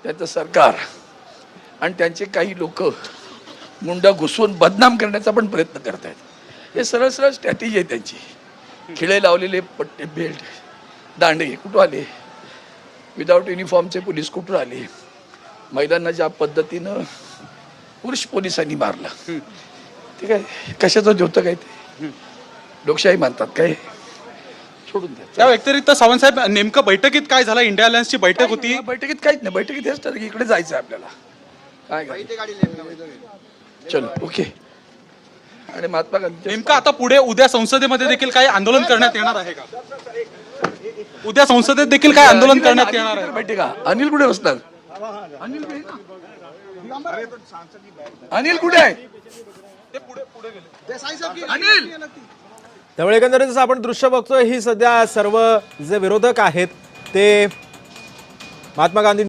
त्याचं सरकार आणि त्यांचे काही लोक मुंडा घुसवून बदनाम करण्याचा पण प्रयत्न करत आहेत. हे सरळ सरळ स्ट्रॅटेजी आहे त्यांची. खिळे लावलेले पट्टे बेल्ट दांडे कुठं आले, विदाऊट युनिफॉर्मचे पोलीस कुठून आले, महिलांना ज्या पद्धतीनं पुरुष पोलिसांनी मारलं, ठीक आहे, कशाचं होतं काय ते लोकशाही मानतात काय, सोडून द्या. त्या व्यतिरिक्त सावंत साहेब, नेमकं बैठकीत काय झालं? इंडिया अलायन्सची बैठक होती. बैठकीत काहीच नाही, बैठकीत हेच ठरलं की इकडे जायचं आहे आपल्याला, काय चलो ओके. आणि महात्मा गांधी नेमकं आता पुढे उद्या संसदेमध्ये देखील काही आंदोलन करण्यात येणार आहे का? उद्या संसदेत देखील काय आंदोलन करण्यात येणार आहे? बैठका अनिल कुठे बसणार? अनिल कुठे आहे? अनिल त्यामुळे एकंदरीत जसं आपण दृश्य बघतोय, ही सध्या सर्व जे विरोधक आहेत ते महात्मा गांधी